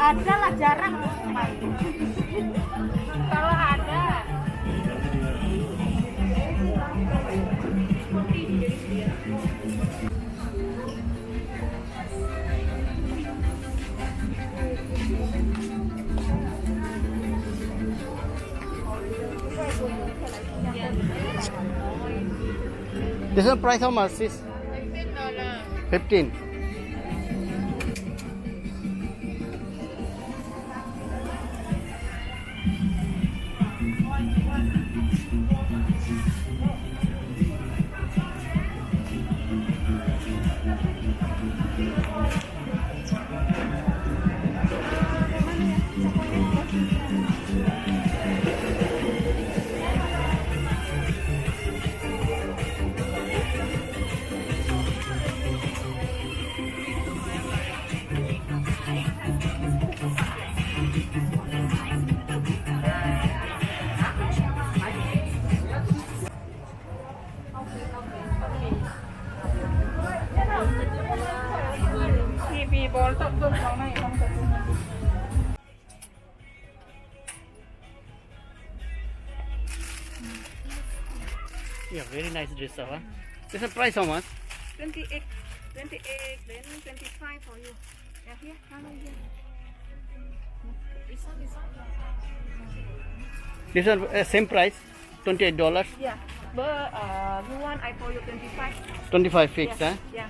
ada lah, jarang kalau ada. This one price how much is? $15. 15. Yeah, very nice dress, huh? This is price how much? 28, then 25 for you. Yeah, here, here. This one same price, $28. Yeah, but you want I for you 25. 25 fixed, yeah. huh? Yeah.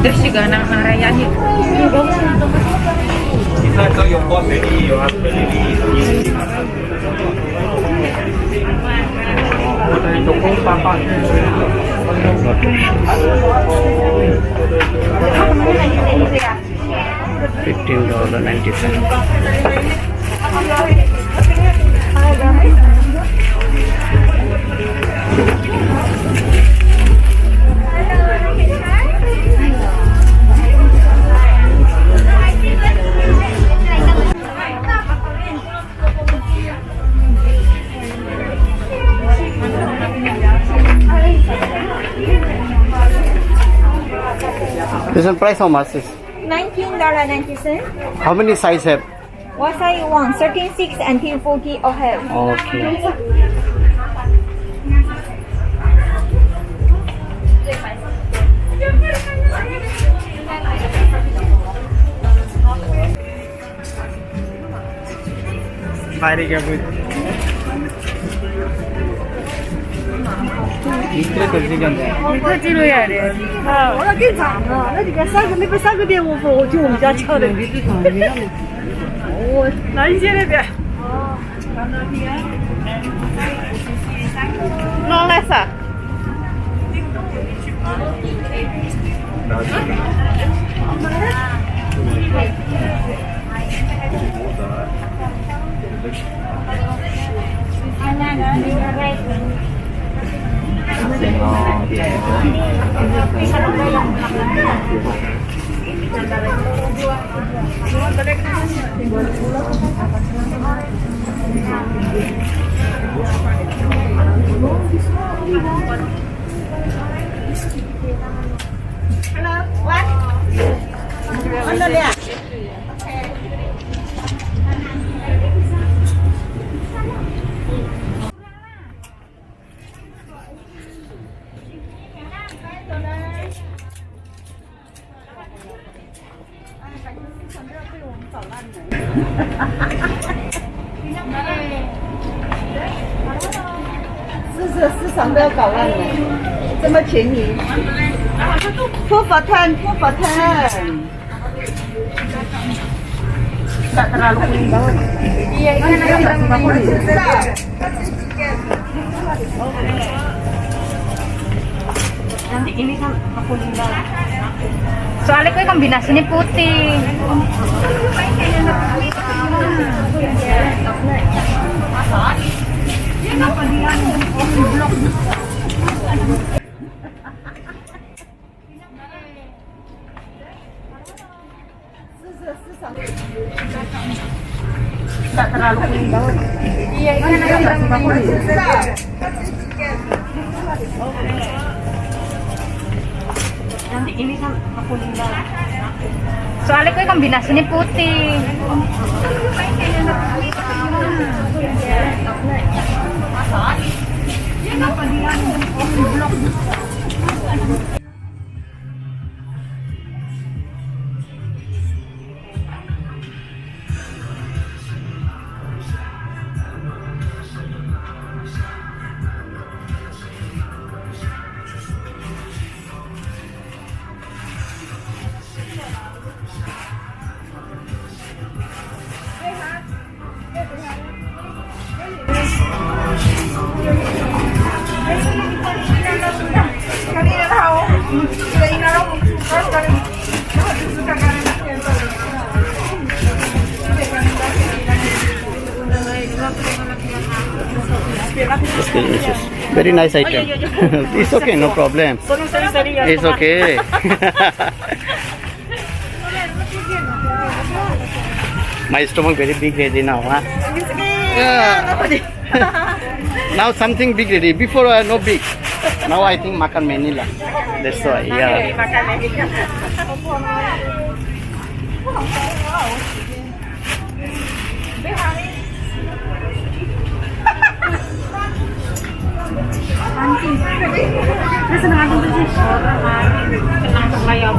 Terus juga anak rayain. Kita itu yang buat ini, yang beli di Joko Papa. This one price how much is? $19.90. How many size have? What size you want? 13.6 until 40 or have. Okay. Very good. 찍어야 돼. 나 괜찮아. 나 지금 싸게 되고 뭐 지금 우리가 쳐도. 오, 날씨에 돼. No less ah.市场都要搞烂了，这么便宜。Two for 10, 2 for 10. Tak terlalu kuning banget. Iya, ini agak kuning. Nanti ini kan kuning banget. Soalnya kue kombinasinya putih. Tak terlalu kuning banget. Iya, ini agak kuning. Nanti ini kan kuning banget. Soalnya kue kombinasinya putih. Very nice item. It's okay, no problem. It's okay. My stomach very big ready now, huh? Yeah. Now something big ready. Before no big. Now I think makan Manila. That's why. Yeah. Kayak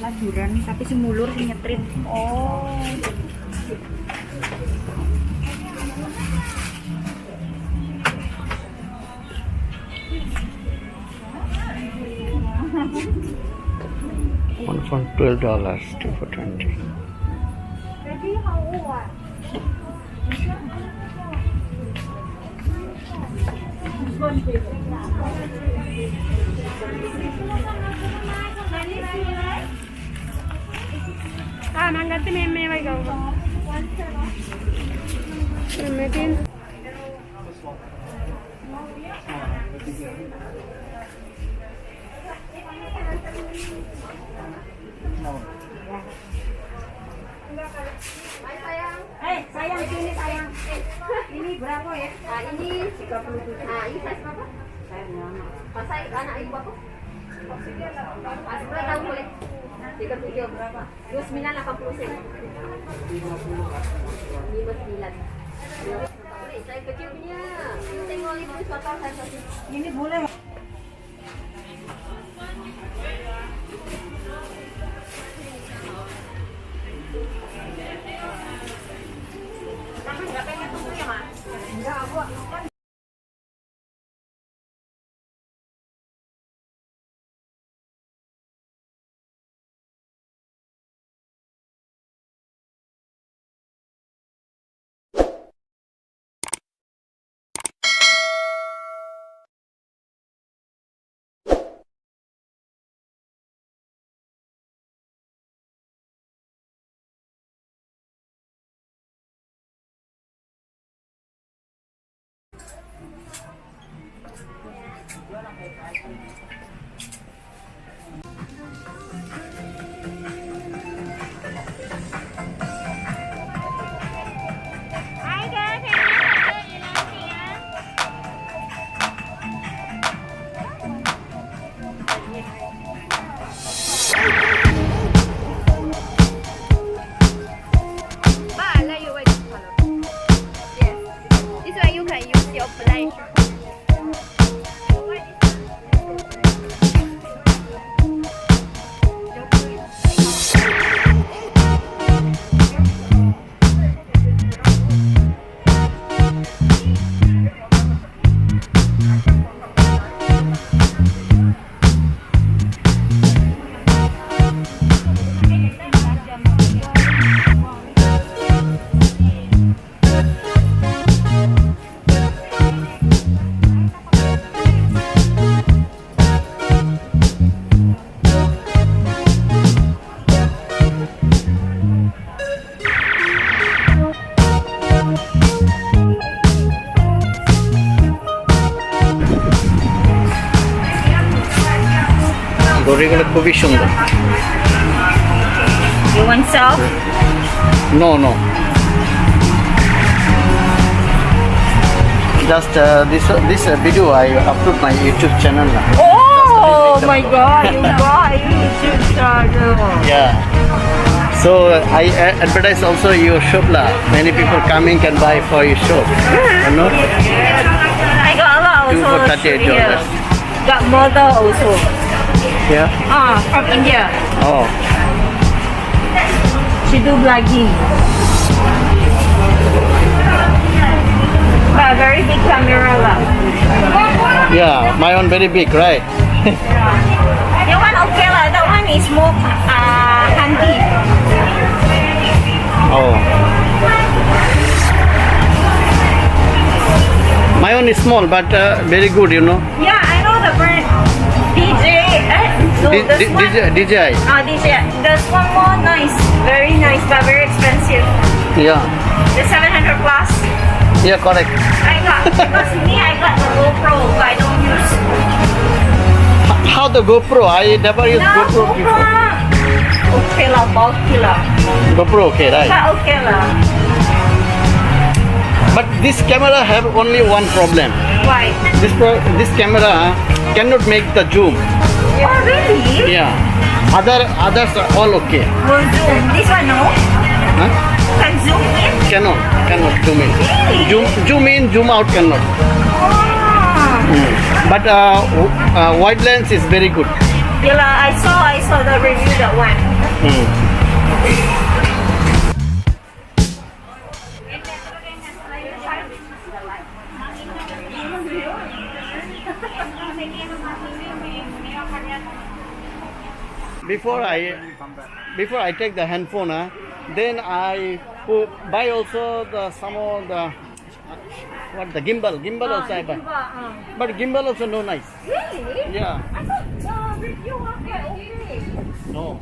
Lajuran, tapi semulur sih nyetrit. Oh. One for $12, two for 20. Baby, how old are? Nanti meme lagi kau. Meme tin. Sayang sini sayang. Ini berapa ya? Ini 37. Ini size berapa? Pasai anak ibu aku. Masih berapa tahun boleh? 37 berapa? 2980 sen. 59. Saya kecil punya. Tengok ibu suatu saya kasih. Ini boleh. ঘড়িগুলো খুবই সুন্দর। You want self? No, no. Just this video I upload my YouTube channel now. Oh my God! You got YouTube channel. Yeah. So I advertise also your shop lah. Many people coming can buy for your shop. You know? I got a lot Two also. for $38. Got model also. Yeah. From India. Oh. She do vlogging. But very big camera lah. Yeah, my one very big, right? That one okay lah. That one is more handy. Oh. My one is small but very good, you know. Yeah, I know the brand. DJ. No, this one. DJI. DJ. This one more nice. Very nice, but very expensive. Yeah. The 700 plus. Yeah, correct. I got because me I got the GoPro, but I don't use. How the GoPro? I never used GoPro before. Okay lah, okay lah. GoPro okay, right? But okay lah. But this camera have only one problem. Why? This camera cannot make the zoom. Oh really? Yeah. Others are all okay. Will zoom. This one no? Huh? Can zoom in? Cannot zoom in. Really? Zoom in, zoom out cannot. Oh. But wide lens is very good. Yeah lah, I saw the review that one. Before I take the handphone, then I buy also the some of the the gimbal also I buy. But gimbal also no nice. Really? Yeah. I thought review market okay. No.